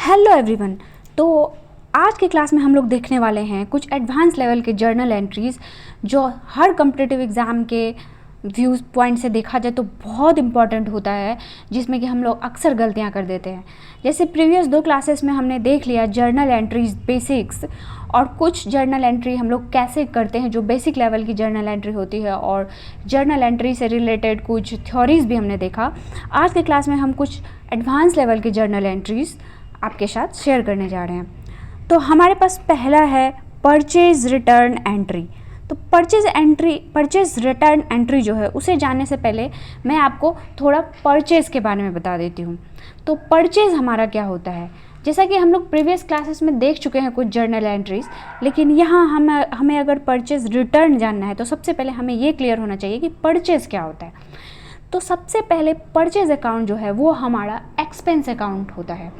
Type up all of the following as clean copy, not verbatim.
Hello everyone. तो आज के क्लास में हम लोग देखने वाले हैं कुछ एडवांस लेवल के जर्नल एंट्रीज़ जो हर कॉम्पिटिटिव एग्ज़ाम के व्यूज़ पॉइंट से देखा जाए तो बहुत इंपॉर्टेंट होता है, जिसमें कि हम लोग अक्सर गलतियां कर देते हैं। जैसे प्रीवियस 2 क्लासेस में हमने देख लिया जर्नल एंट्रीज बेसिक्स, और कुछ जर्नल एंट्री हम लोग कैसे करते हैं जो बेसिक लेवल की जर्नल एंट्री होती है, और जर्नल एंट्री से रिलेटेड कुछ थ्योरीज भी हमने देखा। आज के क्लास में हम कुछ एडवांस लेवल की जर्नल एंट्रीज़ आपके साथ शेयर करने जा रहे हैं। तो हमारे पास पहला है परचेज रिटर्न एंट्री। तो परचेज रिटर्न एंट्री जो है उसे जानने से पहले मैं आपको थोड़ा परचेज के बारे में बता देती हूँ। तो परचेज हमारा क्या होता है, जैसा कि हम लोग प्रीवियस क्लासेस में देख चुके हैं कुछ जर्नल एंट्रीज, लेकिन यहाँ हमें अगर परचेज रिटर्न जानना है तो सबसे पहले हमें ये क्लियर होना चाहिए कि परचेज क्या होता है। तो सबसे पहले परचेज अकाउंट जो है वो हमारा एक्सपेंस अकाउंट होता है।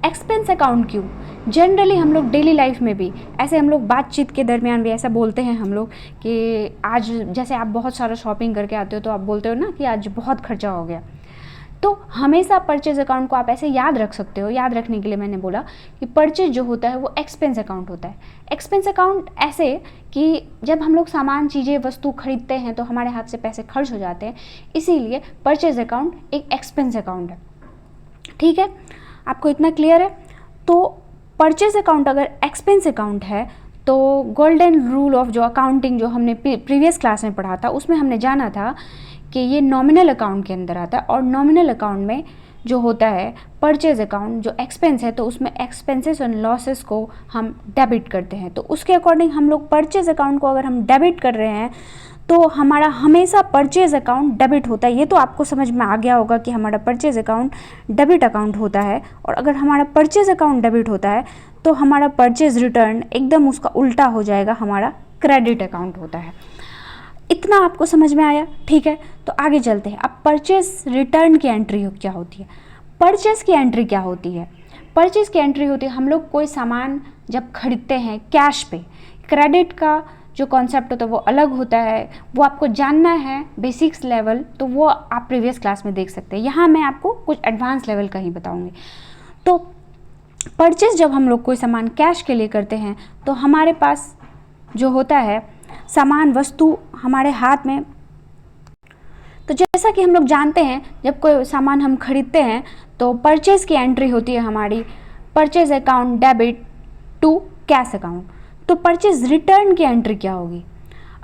एक्सपेंस अकाउंट क्यों? जनरली हम लोग डेली लाइफ में भी ऐसे, हम लोग बातचीत के दरमियान भी ऐसा बोलते हैं हम लोग कि आज, जैसे आप बहुत सारा शॉपिंग करके आते हो तो आप बोलते हो ना कि आज बहुत खर्चा हो गया। तो हमेशा परचेज अकाउंट को आप ऐसे याद रख सकते हो। याद रखने के लिए मैंने बोला कि परचेज जो होता है वो एक्सपेंस अकाउंट होता है। एक्सपेंस अकाउंट ऐसे कि जब हम लोग सामान, चीज़ें, वस्तु खरीदते हैं तो हमारे हाथ से पैसे खर्च हो जाते हैं, इसीलिए परचेज अकाउंट एक एक्सपेंस अकाउंट है। ठीक है, आपको इतना क्लियर है? तो परचेज अकाउंट अगर एक्सपेंस अकाउंट है तो गोल्डन रूल ऑफ जो अकाउंटिंग जो हमने प्रीवियस क्लास में पढ़ा था उसमें हमने जाना था कि ये नॉमिनल अकाउंट के अंदर आता है, और नॉमिनल अकाउंट में जो होता है परचेज अकाउंट जो एक्सपेंस है तो उसमें एक्सपेंसेस और लॉसेस को हम डेबिट करते हैं। तो उसके अकॉर्डिंग हम लोग परचेज अकाउंट को अगर हम डेबिट कर रहे हैं तो हमारा हमेशा परचेज अकाउंट डेबिट होता है। ये तो आपको समझ में आ गया होगा कि हमारा परचेज अकाउंट डेबिट अकाउंट होता है, और अगर हमारा परचेज अकाउंट डेबिट होता है तो हमारा परचेज रिटर्न एकदम उसका उल्टा हो जाएगा, हमारा क्रेडिट अकाउंट होता है। इतना आपको समझ में आया? ठीक है, तो आगे चलते हैं। अब परचेज रिटर्न की एंट्री क्या होती है? परचेज की एंट्री क्या होती है? परचेज की एंट्री होती है, हम लोग कोई सामान जब खरीदते हैं कैश पे, क्रेडिट का जो कॉन्सेप्ट होता है वो अलग होता है, वो आपको जानना है बेसिक्स लेवल, तो वो आप प्रीवियस क्लास में देख सकते हैं। यहाँ मैं आपको कुछ एडवांस लेवल का ही बताऊँगी। तो परचेज जब हम लोग कोई सामान कैश के लिए करते हैं तो हमारे पास जो होता है सामान, वस्तु हमारे हाथ में, तो जैसा कि हम लोग जानते हैं जब कोई सामान हम खरीदते हैं तो परचेज की एंट्री होती है हमारी purchase account debit to cash account. तो परचेज रिटर्न की एंट्री क्या होगी?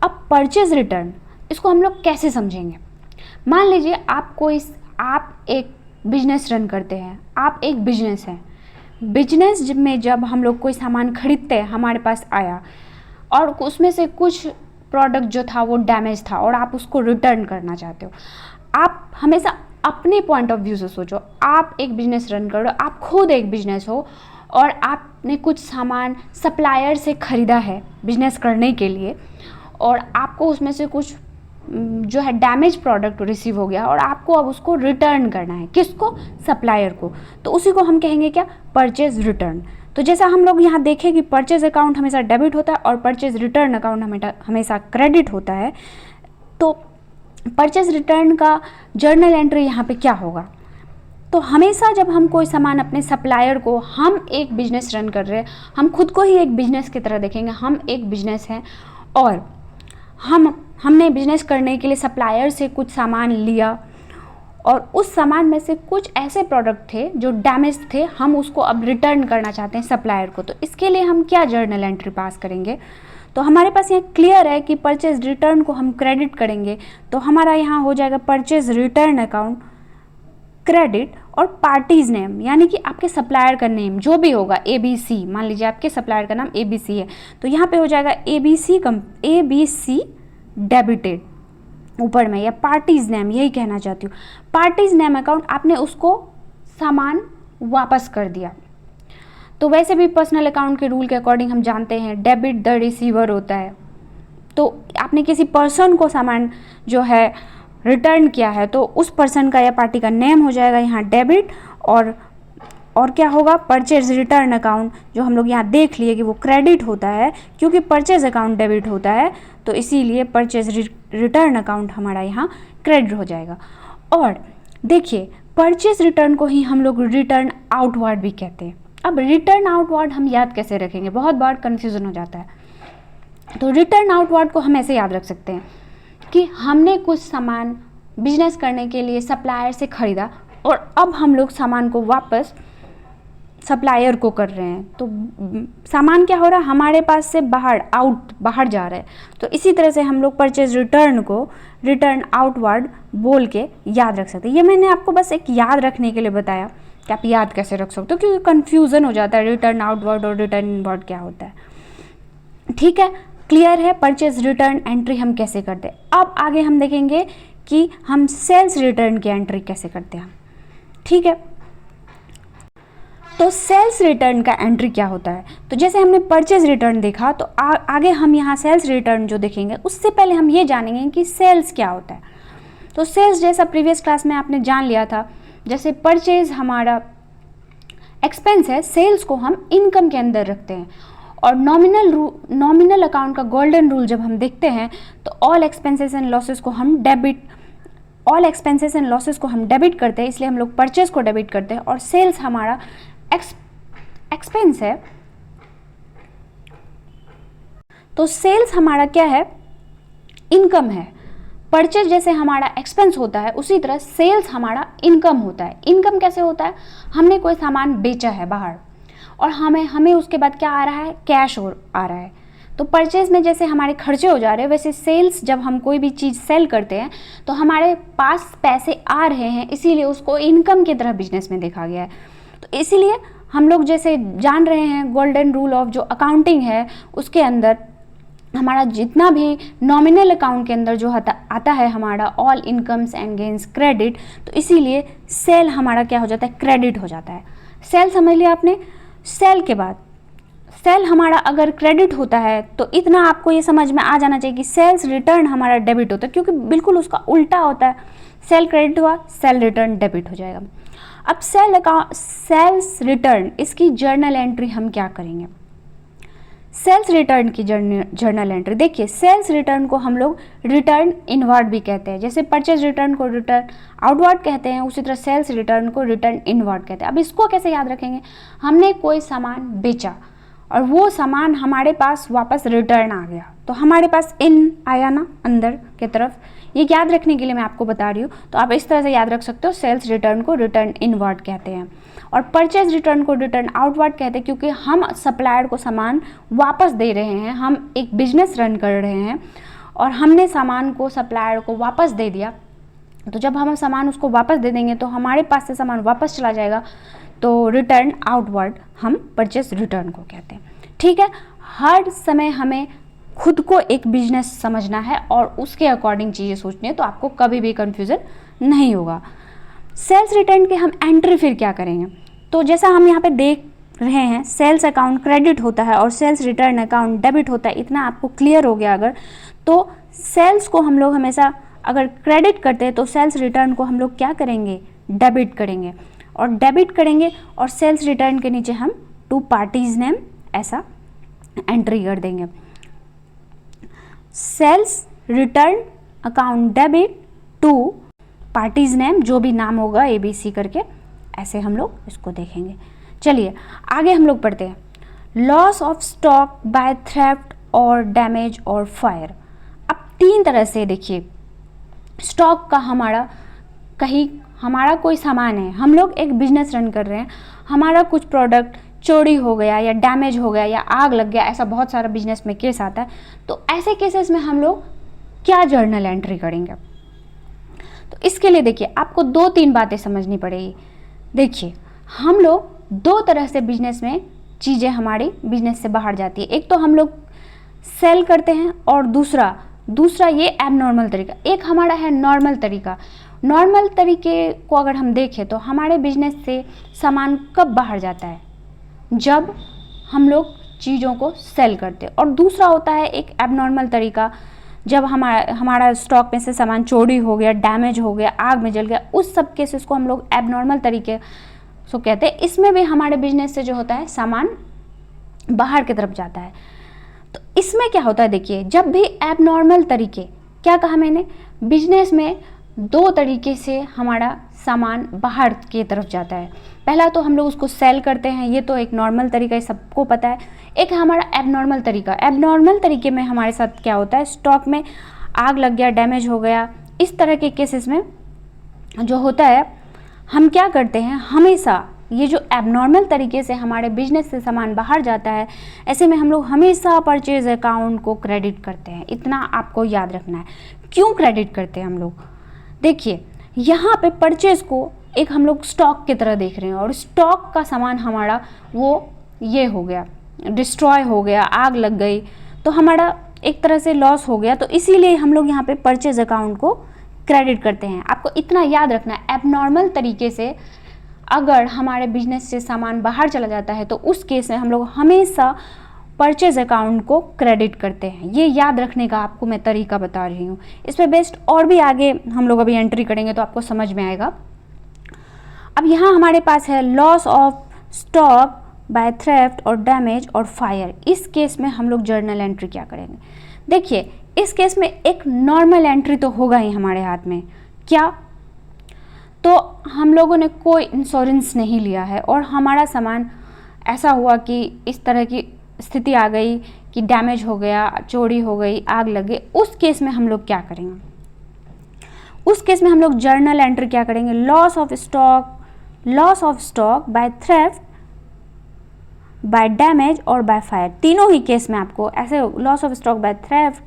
अब परचेज रिटर्न, इसको हम लोग कैसे समझेंगे? मान लीजिए आप एक बिजनेस रन करते हैं, आप एक बिजनेस हैं। बिजनेस में जब हम लोग कोई सामान खरीदते हैं, हमारे पास आया और उसमें से कुछ प्रोडक्ट जो था वो डैमेज था और आप उसको रिटर्न करना चाहते हो। आप हमेशा अपने पॉइंट ऑफ व्यू से सोचो। आप एक बिजनेस रन कर रहे हो, आप खुद एक बिजनेस हो और आपने कुछ सामान सप्लायर से ख़रीदा है बिजनेस करने के लिए, और आपको उसमें से कुछ जो है डैमेज प्रोडक्ट रिसीव हो गया और आपको अब उसको रिटर्न करना है। किसको? सप्लायर को। तो उसी को हम कहेंगे क्या? Purchase return. तो जैसा हम लोग यहाँ देखें कि परचेज अकाउंट हमेशा डेबिट होता है और परचेज रिटर्न अकाउंट हमेशा क्रेडिट होता है, तो परचेज रिटर्न का जर्नल एंट्री यहाँ पे क्या होगा? तो हमेशा जब हम कोई सामान अपने सप्लायर को, हम एक बिजनेस रन कर रहे हैं, हम खुद को ही एक बिजनेस की तरह देखेंगे। हम एक बिजनेस हैं और हमने बिजनेस करने के लिए सप्लायर से कुछ सामान लिया और उस सामान में से कुछ ऐसे प्रोडक्ट थे जो डैमेज थे, हम उसको अब रिटर्न करना चाहते हैं सप्लायर को। तो इसके लिए हम क्या जर्नल एंट्री पास करेंगे? तो हमारे पास ये क्लियर है कि परचेज रिटर्न को हम क्रेडिट करेंगे, तो हमारा यहाँ हो जाएगा परचेज रिटर्न अकाउंट क्रेडिट और पार्टीज नेम, यानी कि आपके सप्लायर का नेम जो भी होगा, ABC। मान लीजिए आपके सप्लायर का नाम ABC है, तो यहाँ पे हो जाएगा ABC डेबिटेड ऊपर में, या पार्टीज नेम, यही कहना चाहती हूँ। पार्टीज नेम अकाउंट, आपने उसको सामान वापस कर दिया। तो वैसे भी पर्सनल अकाउंट के रूल के अकॉर्डिंग हम जानते हैं डेबिट द रिसीवर होता है। तो आपने किसी पर्सन को सामान जो है रिटर्न किया है तो उस पर्सन का या पार्टी का नेम हो जाएगा यहाँ डेबिट, और क्या होगा? परचेज रिटर्न अकाउंट, जो हम लोग यहाँ देख लिए कि वो क्रेडिट होता है, क्योंकि परचेज अकाउंट डेबिट होता है तो इसीलिए परचेज रिटर्न अकाउंट हमारा यहाँ क्रेडिट हो जाएगा। और देखिए परचेज रिटर्न को ही हम लोग रिटर्न आउटवर्ड भी कहते हैं। अब रिटर्न आउट वर्ड हम याद कैसे रखेंगे, बहुत बार कन्फ्यूज़न हो जाता है। तो रिटर्न आउट वर्ड को हम ऐसे याद रख सकते हैं कि हमने कुछ सामान बिजनेस करने के लिए सप्लायर से ख़रीदा और अब हम लोग सामान को वापस सप्लायर को कर रहे हैं, तो सामान क्या हो रहा है, हमारे पास से बाहर जा रहा है। तो इसी तरह से हम लोग परचेज रिटर्न को रिटर्न आउटवर्ड बोल के याद रख सकते हैं। ये मैंने आपको बस एक याद रखने के लिए बताया कि आप याद कैसे रख सकते हो, क्योंकि कन्फ्यूज़न हो जाता है रिटर्न आउटवर्ड और रिटर्न इनवर्ड क्या होता है। ठीक है, क्लियर है परचेज रिटर्न एंट्री हम कैसे करते हैं। अब आगे हम देखेंगे कि हम सेल्स रिटर्न की एंट्री कैसे करते हैं। ठीक है, तो सेल्स रिटर्न का एंट्री क्या होता है, तो जैसे हमने परचेज रिटर्न देखा, तो आगे हम यहाँ सेल्स रिटर्न जो देखेंगे उससे पहले हम ये जानेंगे कि सेल्स क्या होता है। तो सेल्स जैसा प्रीवियस क्लास में आपने जान लिया था, जैसे परचेज हमारा एक्सपेंस है, सेल्स को हम इनकम के अंदर रखते हैं। और नॉमिनल अकाउंट का गोल्डन रूल जब हम देखते हैं तो ऑल एक्सपेंसेस एंड लॉसेस को हम डेबिट करते हैं, इसलिए हम लोग परचेज को डेबिट करते हैं। और सेल्स हमारा एक्सपेंस है, तो सेल्स हमारा क्या है, इनकम है। परचेज जैसे हमारा एक्सपेंस होता है, उसी तरह सेल्स हमारा इनकम होता है। इनकम कैसे होता है, हमने कोई सामान बेचा है बाहर और हमें उसके बाद क्या आ रहा है, कैश आ रहा है। तो परचेज में जैसे हमारे खर्चे हो जा रहे हैं, वैसे सेल्स जब हम कोई भी चीज़ सेल करते हैं तो हमारे पास पैसे आ रहे हैं, इसीलिए उसको इनकम की तरह बिजनेस में देखा गया है। तो इसीलिए हम लोग जैसे जान रहे हैं गोल्डन रूल ऑफ जो अकाउंटिंग है, उसके अंदर हमारा जितना भी नॉमिनल अकाउंट के अंदर जो आता है हमारा all incomes and gains credit, तो इसीलिए सेल हमारा क्या हो जाता है, क्रेडिट हो जाता है। सेल समझ लिया आपने। सेल के बाद सेल हमारा अगर क्रेडिट होता है तो इतना आपको ये समझ में आ जाना चाहिए कि सेल्स रिटर्न हमारा डेबिट होता है, क्योंकि बिल्कुल उसका उल्टा होता है। सेल क्रेडिट हुआ, सेल रिटर्न डेबिट हो जाएगा। अब सेल्स रिटर्न, इसकी जर्नल एंट्री हम क्या करेंगे। सेल्स रिटर्न की जर्नल एंट्री देखिए, सेल्स रिटर्न को हम लोग रिटर्न इनवर्ड भी कहते हैं। जैसे परचेज रिटर्न को रिटर्न आउटवर्ड कहते हैं, उसी तरह सेल्स रिटर्न को रिटर्न इनवर्ड कहते हैं। अब इसको कैसे याद रखेंगे, हमने कोई सामान बेचा और वो सामान हमारे पास वापस रिटर्न आ गया, तो हमारे पास इन आया ना अंदर के तरफ, ये याद रखने के लिए मैं आपको बता रही हूँ। तो आप इस तरह से याद रख सकते हो, सेल्स रिटर्न को रिटर्न इनवर्ड कहते हैं और परचेज रिटर्न को रिटर्न आउटवर्ड कहते हैं, क्योंकि हम सप्लायर को सामान वापस दे रहे हैं। हम एक बिजनेस रन कर रहे हैं और हमने सामान को सप्लायर को वापस दे दिया, तो जब हम सामान उसको वापस दे देंगे तो हमारे पास से सामान वापस चला जाएगा, तो रिटर्न आउटवर्ड हम परचेज रिटर्न को कहते हैं। ठीक है, हर समय हमें खुद को एक बिजनेस समझना है और उसके अकॉर्डिंग चीज़ें सोचनी है, तो आपको कभी भी कन्फ्यूज़न नहीं होगा। सेल्स रिटर्न के हम एंट्री फिर क्या करेंगे, तो जैसा हम यहाँ पे देख रहे हैं, सेल्स अकाउंट क्रेडिट होता है और सेल्स रिटर्न अकाउंट डेबिट होता है। इतना आपको क्लियर हो गया अगर, तो सेल्स को हम लोग हमेशा अगर क्रेडिट करते हैं तो सेल्स रिटर्न को हम लोग क्या करेंगे, डेबिट करेंगे। और डेबिट करेंगे और सेल्स रिटर्न के नीचे हम टू पार्टीज नेम ऐसा एंट्री कर देंगे। Sales return account debit to parties name, जो भी नाम होगा ABC करके, ऐसे हम लोग इसको देखेंगे। चलिए आगे हम लोग पढ़ते हैं। Loss of stock by theft और डैमेज और फायर। अब 3 तरह से देखिए, स्टॉक का हमारा कोई सामान है, हम लोग एक बिजनेस रन कर रहे हैं, हमारा कुछ प्रोडक्ट चोरी हो गया या डैमेज हो गया या आग लग गया, ऐसा बहुत सारा बिजनेस में केस आता है। तो ऐसे केसेस में हम लोग क्या जर्नल एंट्री करेंगे, तो इसके लिए देखिए आपको 2-3 बातें समझनी पड़ेगी। देखिए हम लोग 2 तरह से बिजनेस में चीज़ें हमारी बिजनेस से बाहर जाती है। एक तो हम लोग सेल करते हैं और दूसरा ये एबनॉर्मल तरीका। एक हमारा है नॉर्मल तरीका। नॉर्मल तरीके को अगर हम देखें तो हमारे बिजनेस से सामान कब बाहर जाता है, जब हम लोग चीज़ों को सेल करते हैं। और दूसरा होता है एक एबनॉर्मल तरीका, जब हमारा स्टॉक में से सामान चोरी हो गया, डैमेज हो गया, आग में जल गया, उस सब केसेस को हम लोग एबनॉर्मल तरीके से कहते हैं। इसमें भी हमारे बिजनेस से जो होता है सामान बाहर की तरफ जाता है। तो इसमें क्या होता है, देखिए जब भी एबनॉर्मल तरीके, क्या कहा मैंने, बिजनेस में 2 तरीके से हमारा सामान बाहर की तरफ जाता है। पहला तो हम लोग उसको सेल करते हैं, ये तो एक नॉर्मल तरीका है, सबको पता है। एक है हमारा एबनॉर्मल तरीका। एबनॉर्मल तरीके में हमारे साथ क्या होता है, स्टॉक में आग लग गया, डैमेज हो गया, इस तरह के केसेस में जो होता है, हम क्या करते हैं, हमेशा ये जो एबनॉर्मल तरीके से हमारे बिजनेस से सामान बाहर जाता है, ऐसे में हम लोग हमेशा परचेज अकाउंट को क्रेडिट करते हैं। इतना आपको याद रखना है। क्यों क्रेडिट करते हैं हम लोग? देखिए, यहाँ पे परचेज को एक हम लोग स्टॉक की तरह देख रहे हैं, और स्टॉक का सामान हमारा वो ये हो गया, डिस्ट्रॉय हो गया, आग लग गई, तो हमारा एक तरह से लॉस हो गया। तो इसीलिए हम लोग यहाँ पे परचेज अकाउंट को क्रेडिट करते हैं। आपको इतना याद रखना है, एबनॉर्मल तरीके से अगर हमारे बिजनेस से सामान बाहर चला जाता है तो उस केस में हम लोग हमेशा परचेज अकाउंट को क्रेडिट करते हैं। ये याद रखने का आपको मैं तरीका बता रही हूँ। इस पर बेस्ड और भी आगे हम लोग अभी एंट्री करेंगे तो आपको समझ में आएगा। अब यहाँ हमारे पास है loss of stock by theft और डैमेज और फायर। इस केस में हम लोग जर्नल एंट्री क्या करेंगे? देखिए, इस केस में एक नॉर्मल एंट्री तो होगा ही हमारे हाथ में। क्या? तो हम लोगों ने कोई इंश्योरेंस नहीं लिया है और हमारा सामान ऐसा हुआ कि इस तरह की स्थिति आ गई कि डैमेज हो गया, चोरी हो गई, आग लग गई। उस केस में हम लोग क्या करेंगे? उस केस में हम लोग जर्नल एंट्री क्या करेंगे? Loss of stock by theft, by damage और बाय फायर। तीनों ही केस में आपको ऐसे loss of stock by theft,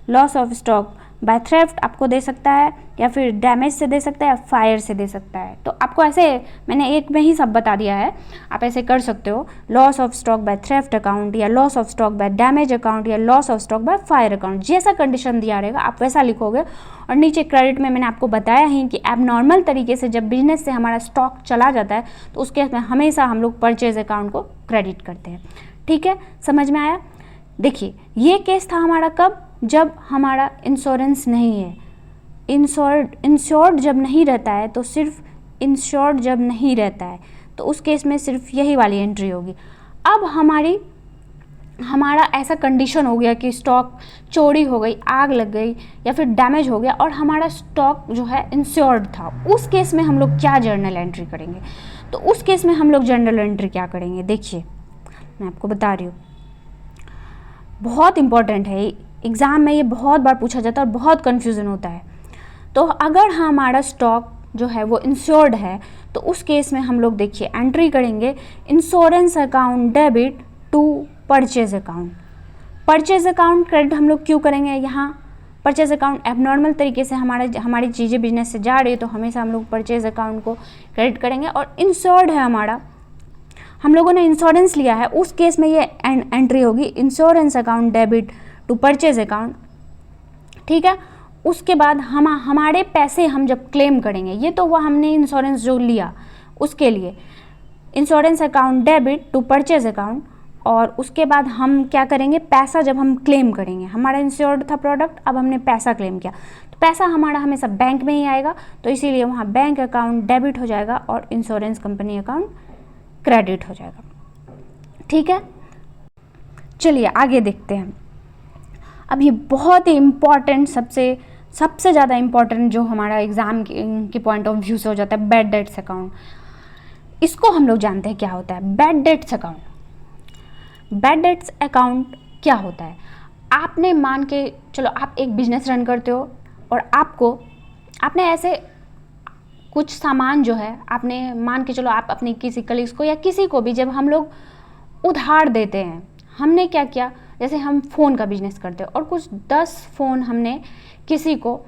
loss of stock by theft आपको दे सकता है, या फिर डैमेज से दे सकता है, या फायर से दे सकता है। तो आपको ऐसे मैंने एक में ही सब बता दिया है, आप ऐसे कर सकते हो। Loss of stock by theft account, या loss of stock by damage account, या loss of stock by fire account. जैसा कंडीशन दिया रहेगा आप वैसा लिखोगे। और नीचे क्रेडिट में मैंने आपको बताया ही कि एबनॉर्मल तरीके से जब बिजनेस से हमारा स्टॉक चला जाता है तो उस केस में हमेशा हम लोग परचेज अकाउंट को क्रेडिट करते हैं। ठीक है, समझ में आया? देखिए, ये केस था हमारा कब? जब हमारा इंश्योरेंस नहीं है। इंश्योर्ड जब नहीं रहता है तो सिर्फ इंश्योर्ड जब नहीं रहता है तो उस केस में सिर्फ यही वाली एंट्री होगी। अब हमारा ऐसा कंडीशन हो गया कि स्टॉक चोरी हो गई, आग लग गई, या फिर डैमेज हो गया, और हमारा स्टॉक जो है इंश्योर्ड था। उस केस में हम लोग क्या जर्नल एंट्री करेंगे? तो उस केस में हम लोग जर्नल एंट्री क्या करेंगे? देखिए, मैं आपको बता रही हूँ, बहुत इंपॉर्टेंट है। एग्ज़ाम में ये बहुत बार पूछा जाता है और बहुत कन्फ्यूज़न होता है। तो अगर हमारा स्टॉक जो है वो इंश्योर्ड है तो उस केस में हम लोग देखिए एंट्री करेंगे insurance account debit to purchase account. Purchase account credit हम लोग क्यों करेंगे? यहाँ परचेज अकाउंट एबनॉर्मल तरीके से हमारी चीज़ें बिजनेस से जा रही है तो हमेशा हम लोग परचेज अकाउंट को क्रेडिट करेंगे। और इंश्योर्ड है हमारा, हम लोगों ने इंश्योरेंस लिया है, उस केस में ये एंट्री होगी insurance account debit to purchase account. ठीक है, उसके बाद हमारे पैसे हम जब क्लेम करेंगे, ये तो हुआ हमने इंश्योरेंस जो लिया उसके लिए, insurance account debit to purchase account. और उसके बाद हम क्या करेंगे? पैसा जब हम क्लेम करेंगे, हमारा इंश्योर्ड था प्रोडक्ट, अब हमने पैसा क्लेम किया तो पैसा हमारा हमेशा बैंक में ही आएगा, तो इसीलिए वहाँ बैंक अकाउंट डेबिट हो जाएगा और इंश्योरेंस कंपनी अकाउंट क्रेडिट हो जाएगा। ठीक है, चलिए आगे देखते हैं। अब ये बहुत ही इम्पॉर्टेंट, सबसे ज़्यादा इम्पॉर्टेंट जो हमारा एग्ज़ाम के पॉइंट ऑफ व्यू से हो जाता है, बैड डेट्स अकाउंट। इसको हम लोग जानते हैं क्या होता है bad debts account. Bad debts account क्या होता है? आपने मान के चलो आप एक बिजनेस रन करते हो और आपने ऐसे कुछ सामान जो है आपने मान के चलो आप अपनी किसी कलीग्स को या किसी को भी जब हम लोग उधार देते हैं, हमने क्या किया, जैसे हम फ़ोन का बिजनेस करते हो और कुछ 10 फ़ोन हमने किसी को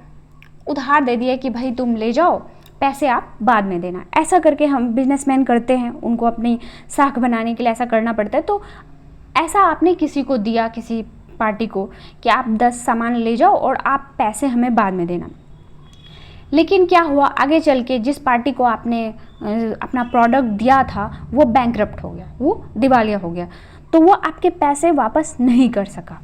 उधार दे दिया कि भाई तुम ले जाओ, पैसे आप बाद में देना। ऐसा करके हम बिजनेसमैन करते हैं, उनको अपनी साख बनाने के लिए ऐसा करना पड़ता है। तो ऐसा आपने किसी को दिया, किसी पार्टी को, कि आप 10 सामान ले जाओ और आप पैसे हमें बाद में देना। लेकिन क्या हुआ, आगे चल के जिस पार्टी को आपने अपना प्रोडक्ट दिया था वो बैंकरप्ट हो गया, वो दिवालिया हो गया, तो वो आपके पैसे वापस नहीं कर सका।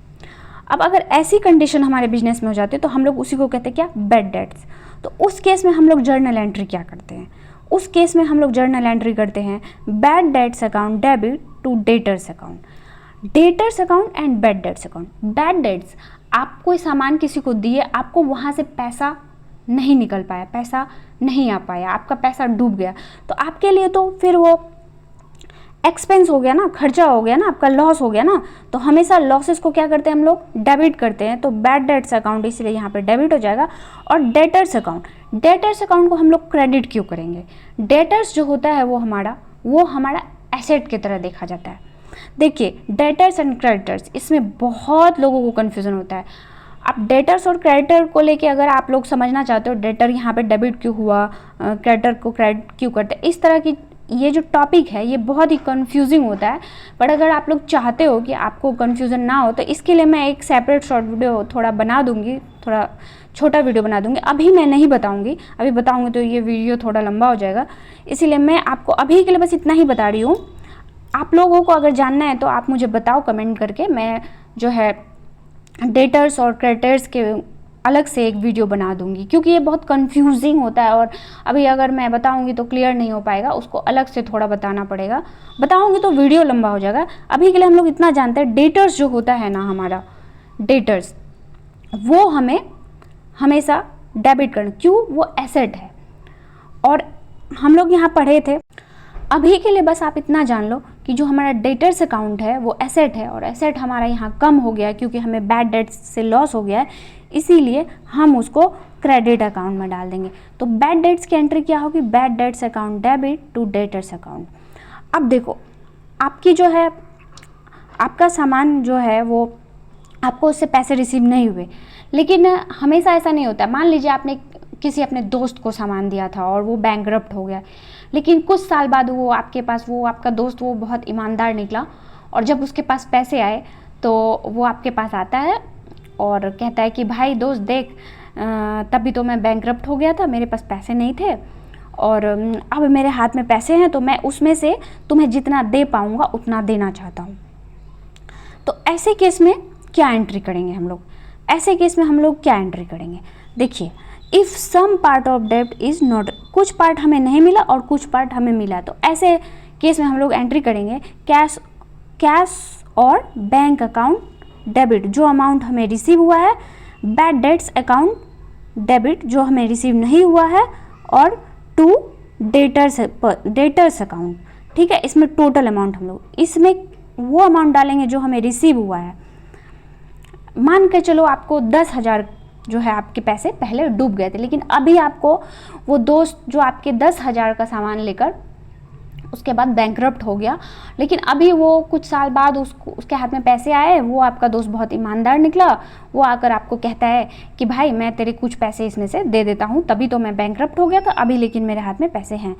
अब अगर ऐसी कंडीशन हमारे बिजनेस में हो जाती है तो हम लोग उसी को कहते हैं क्या, बैड डेट्स। तो उस केस में हम लोग जर्नल एंट्री क्या करते हैं? उस केस में हम लोग जर्नल एंट्री करते हैं bad debts account debit to debtors account. Debtors account and bad debts account. Bad debts, आप कोई सामान किसी को दिए, आपको वहाँ से पैसा नहीं निकल पाया, पैसा नहीं आ पाया, आपका पैसा डूब गया, तो आपके लिए तो फिर वो एक्सपेंस हो गया ना, खर्चा हो गया ना, आपका लॉस हो गया ना। तो हमेशा लॉसेस को क्या करते हैं हम लोग, डेबिट करते हैं। तो बैड डेट्स अकाउंट इसलिए यहाँ पे डेबिट हो जाएगा। और डेटर्स अकाउंट को हम लोग क्रेडिट क्यों करेंगे? डेटर्स जो होता है वो हमारा एसेट की तरह देखा जाता है। देखिए, डेटर्स एंड क्रेडिटर्स, इसमें बहुत लोगों को कन्फ्यूज़न होता है। अब डेटर्स और क्रेडिटर को लेके अगर आप लोग समझना चाहते हो, डेटर यहाँ पे डेबिट क्यों हुआ, क्रेडिटर को क्रेडिट क्यों करते हैं, इस तरह की ये जो टॉपिक है ये बहुत ही कंफ्यूजिंग होता है। बट अगर आप लोग चाहते हो कि आपको कंफ्यूजन ना हो तो इसके लिए मैं एक सेपरेट शॉर्ट वीडियो थोड़ा बना दूंगी, थोड़ा छोटा वीडियो बना दूंगी। अभी मैं नहीं बताऊंगी, अभी बताऊंगी तो ये वीडियो थोड़ा लंबा हो जाएगा, इसीलिए मैं आपको अभी के लिए बस इतना ही बता रही हूँ। आप लोगों को अगर जानना है तो आप मुझे बताओ कमेंट करके, मैं जो है डेटर्स और क्रेडिटर्स के अलग से एक वीडियो बना दूंगी, क्योंकि ये बहुत कंफ्यूजिंग होता है और अभी अगर मैं बताऊंगी तो क्लियर नहीं हो पाएगा, उसको अलग से थोड़ा बताना पड़ेगा। बताऊंगी तो वीडियो लंबा हो जाएगा। अभी के लिए हम लोग इतना जानते हैं, डेटर्स जो होता है ना हमारा, डेटर्स वो हमें हमेशा डेबिट करना, क्यों? वो एसेट है। और हम लोग यहाँ पढ़े थे, अभी के लिए बस आप इतना जान लो कि जो हमारा डेटर्स अकाउंट है वो एसेट है, और एसेट हमारा यहाँ कम हो गया क्योंकि हमें बैड डेट्स से लॉस हो गया है, इसीलिए हम उसको क्रेडिट अकाउंट में डाल देंगे। तो बैड डेट्स की एंट्री क्या होगी? Bad debts account debit to debtors account. अब देखो, आपकी जो है, आपका सामान जो है वो आपको उससे पैसे रिसीव नहीं हुए, लेकिन हमेशा ऐसा नहीं होता। मान लीजिए आपने किसी अपने दोस्त को सामान दिया था और वो बैंकरप्ट हो गया, लेकिन कुछ साल बाद वो आपके पास, वो आपका दोस्त वो बहुत ईमानदार निकला, और जब उसके पास पैसे आए तो वो आपके पास आता है और कहता है कि भाई दोस्त देख, तभी तो मैं बैंकरप्ट हो गया था, मेरे पास पैसे नहीं थे और अब मेरे हाथ में पैसे हैं, तो मैं उसमें से तुम्हें जितना दे पाऊँगा उतना देना चाहता हूँ। तो ऐसे केस में क्या एंट्री करेंगे हम लोग? ऐसे केस में हम लोग क्या एंट्री करेंगे? देखिए, इफ़ सम पार्ट ऑफ डेब्ट इज़ नॉट, कुछ पार्ट हमें नहीं मिला और कुछ पार्ट हमें मिला, तो ऐसे केस में हम लोग एंट्री करेंगे कैश और बैंक अकाउंट डेबिट, जो अमाउंट हमें रिसीव हुआ है, बैड डेट्स अकाउंट डेबिट, जो हमें रिसीव नहीं हुआ है, और टू डेटर्स अकाउंट। ठीक है, इसमें टोटल अमाउंट हम लोग इसमें वो अमाउंट डालेंगे जो हमें रिसीव हुआ है। मान के चलो आपको 10,000 जो है आपके पैसे पहले डूब गए थे, लेकिन अभी आपको वो दोस्त जो आपके 10,000 का सामान लेकर उसके बाद बैंकरप्ट हो गया, लेकिन अभी वो कुछ साल बाद उसके हाथ में पैसे आए, वो आपका दोस्त बहुत ईमानदार निकला, वो आकर आपको कहता है कि भाई मैं तेरे कुछ पैसे इसमें से दे देता हूँ, तभी तो मैं बैंकरप्ट हो गया था, अभी लेकिन मेरे हाथ में पैसे हैं।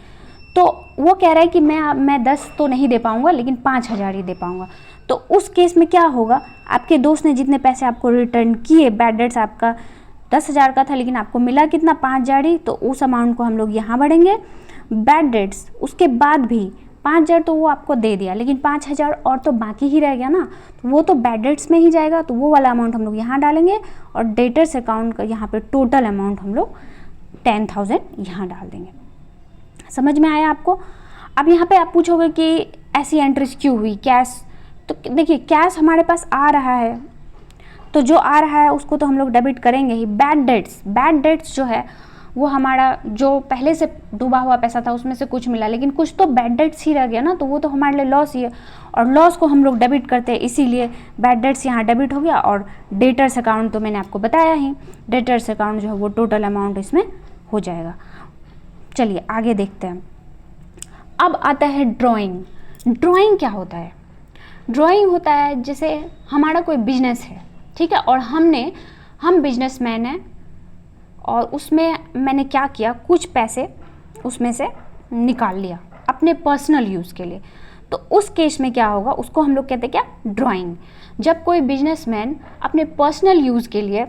तो वो कह रहा है कि मैं 10 तो नहीं दे पाऊँगा, लेकिन 5,000 ही दे पाऊँगा। तो उस केस में क्या होगा? आपके दोस्त ने जितने पैसे आपको रिटर्न किए, बैड डेट्स आपका 10,000 का था, लेकिन आपको मिला कितना? 5,000 ही, तो उस अमाउंट को हम लोग यहाँ बढ़ेंगे। बैड डेट्स उसके बाद भी 5,000 तो वो आपको दे दिया, लेकिन 5,000 और तो बाकी ही रह गया ना, तो वो तो बैड डेट्स में ही जाएगा, तो वो वाला अमाउंट हम लोग यहाँ डालेंगे, और डेटर्स अकाउंट का यहाँ पे टोटल अमाउंट हम लोग 10,000 यहाँ डाल देंगे। समझ में आया आपको? अब यहाँ पे आप पूछोगे कि ऐसी एंट्रीज क्यों हुई? कैश, तो देखिए कैश हमारे पास आ रहा है, तो जो आ रहा है उसको तो हम लोग डेबिट करेंगे ही। बैड डेट्स जो है वो हमारा जो पहले से डूबा हुआ पैसा था उसमें से कुछ मिला, लेकिन कुछ तो बैड डेट्स ही रह गया ना, तो वो तो हमारे लिए लॉस ही है, और लॉस को हम लोग डेबिट करते हैं, इसीलिए बैड डेट्स यहाँ डेबिट हो गया। और डेटर्स अकाउंट तो मैंने आपको बताया ही, डेटर्स अकाउंट जो है वो टोटल अमाउंट इसमें हो जाएगा। चलिए आगे देखते हैं। अब आता है ड्राइंग। ड्राइंग क्या होता है? ड्राइंग होता है जैसे हमारा कोई बिजनेस है, ठीक है, और हम बिजनेसमैन हैं, और उसमें मैंने क्या किया, कुछ पैसे उसमें से निकाल लिया अपने पर्सनल यूज़ के लिए, तो उस केस में क्या होगा? उसको हम लोग कहते हैं क्या? ड्राइंग। जब कोई बिजनेसमैन अपने पर्सनल यूज़ के लिए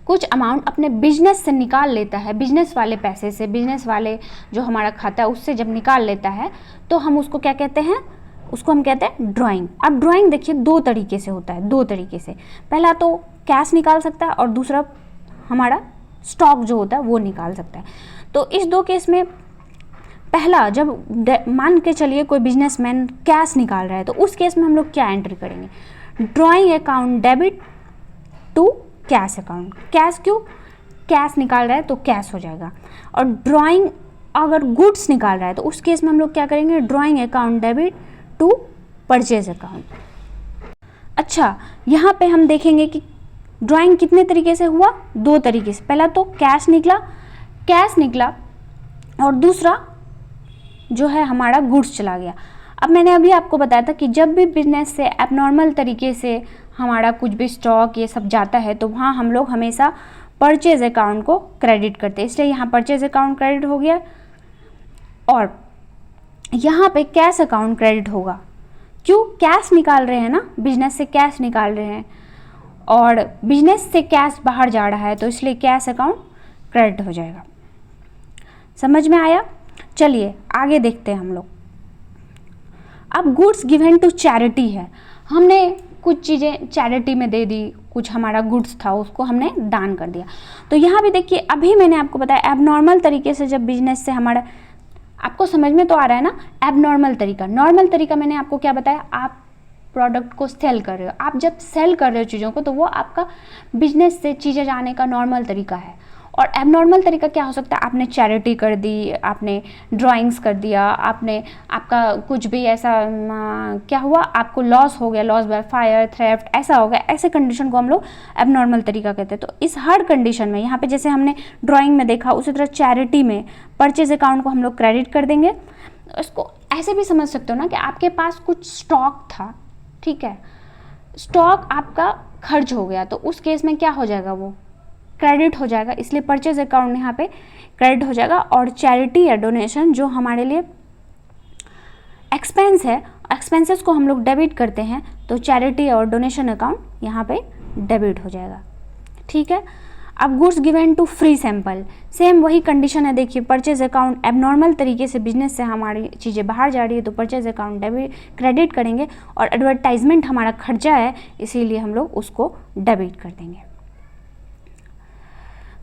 कुछ अमाउंट अपने बिजनेस से निकाल लेता है, बिजनेस वाले पैसे से, बिजनेस वाले जो हमारा खाता है उससे जब निकाल लेता है, तो हम उसको क्या कहते हैं? उसको हम कहते हैं ड्राइंग। अब ड्राइंग देखिए दो तरीके से होता है, दो तरीके से। पहला तो कैश निकाल सकता है, और दूसरा हमारा स्टॉक जो होता है वो निकाल सकता है। तो इस दो केस में पहला, जब मान के चलिए कोई बिजनेसमैन कैश निकाल रहा है, तो उस केस में हम लोग क्या एंट्री करेंगे? Drawing account debit to cash account. Cash क्यों? कैश निकाल रहा है तो कैश हो जाएगा, और ड्राइंग अगर गुड्स निकाल रहा है तो उस केस में हम लोग क्या करेंगे, drawing account debit to purchase account. अच्छा, यहाँ पे हम देखेंगे कि ड्राइंग कितने तरीके से हुआ, 2 तरीके से। पहला तो कैश निकला और दूसरा जो है हमारा गुड्स चला गया। अब मैंने अभी आपको बताया था कि जब भी बिजनेस से एबनॉर्मल तरीके से हमारा कुछ भी स्टॉक ये सब जाता है तो वहाँ हम लोग हमेशा परचेज अकाउंट को क्रेडिट करते हैं, इसलिए यहाँ परचेज अकाउंट क्रेडिट हो गया और यहाँ पे कैश अकाउंट क्रेडिट होगा। क्यों, कैश निकाल रहे हैं ना, बिजनेस से कैश निकाल रहे हैं और बिजनेस से कैश बाहर जा रहा है तो इसलिए कैश अकाउंट क्रेडिट हो जाएगा। समझ में आया? चलिए आगे देखते हैं हम लोग। अब गुड्स गिवन टू चैरिटी है, हमने कुछ चीज़ें चैरिटी में दे दी, कुछ हमारा गुड्स था उसको हमने दान कर दिया। तो यहाँ भी देखिए, अभी मैंने आपको बताया एबनॉर्मल तरीके से जब बिजनेस से हमारा, आपको समझ में तो आ रहा है ना एबनॉर्मल तरीका। नॉर्मल तरीका मैंने आपको क्या बताया, आप प्रोडक्ट को सेल कर रहे हो, आप जब सेल कर रहे हो चीज़ों को तो वो आपका बिजनेस से चीज़ें जाने का नॉर्मल तरीका है। और एबनॉर्मल तरीका क्या हो सकता है, आपने चैरिटी कर दी, आपने ड्राइंग्स कर दिया, आपने आपका कुछ भी ऐसा क्या हुआ, आपको लॉस हो गया, लॉस बाय फायर, थ्रेफ्ट ऐसा हो गया, ऐसे कंडीशन को हम लोग एबनॉर्मल तरीका कहते हैं। तो इस हर कंडीशन में यहाँ पे जैसे हमने ड्राइंग में देखा उसी तरह चैरिटी में परचेज अकाउंट को हम लोग क्रेडिट कर देंगे। इसको ऐसे भी समझ सकते हो ना कि आपके पास कुछ स्टॉक था, ठीक है, स्टॉक आपका खर्च हो गया तो उस केस में क्या हो जाएगा, वो क्रेडिट हो जाएगा, इसलिए परचेज अकाउंट यहाँ पे क्रेडिट हो जाएगा। और चैरिटी या डोनेशन जो हमारे लिए एक्सपेंस है, एक्सपेंसेस को हम लोग डेबिट करते हैं तो चैरिटी और डोनेशन अकाउंट यहाँ पे डेबिट हो जाएगा, ठीक है। अब goods given to free sample, same वही कंडीशन है। देखिए परचेज अकाउंट एबनॉर्मल तरीके से बिजनेस से हमारी चीज़ें बाहर जा रही है तो परचेज अकाउंट डेबिट क्रेडिट करेंगे, और एडवर्टाइजमेंट हमारा खर्चा है इसीलिए हम लोग उसको डेबिट कर देंगे।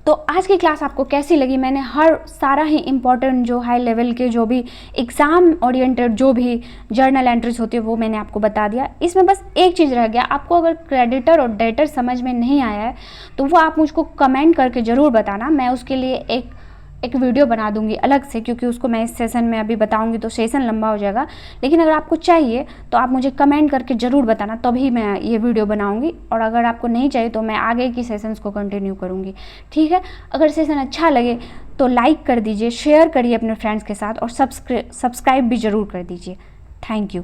तो आज की क्लास आपको कैसी लगी? मैंने हर सारा ही इम्पॉर्टेंट जो हाई लेवल के जो भी एग्ज़ाम ओरिएंटेड जो भी जर्नल एंट्रीज होती है वो मैंने आपको बता दिया। इसमें बस एक चीज़ रह गया, आपको अगर क्रेडिटर और डेटर समझ में नहीं आया है तो वो आप मुझको कमेंट करके ज़रूर बताना, मैं उसके लिए एक वीडियो बना दूंगी अलग से, क्योंकि उसको मैं इस सेशन में अभी बताऊंगी तो सेशन लंबा हो जाएगा। लेकिन अगर आपको चाहिए तो आप मुझे कमेंट करके ज़रूर बताना, तभी मैं ये वीडियो बनाऊंगी। और अगर आपको नहीं चाहिए तो मैं आगे की सेशंस को कंटिन्यू करूंगी, ठीक है। अगर सेशन अच्छा लगे तो लाइक कर दीजिए, शेयर करिए अपने फ्रेंड्स के साथ और सब्सक्राइब भी ज़रूर कर दीजिए। Thank you.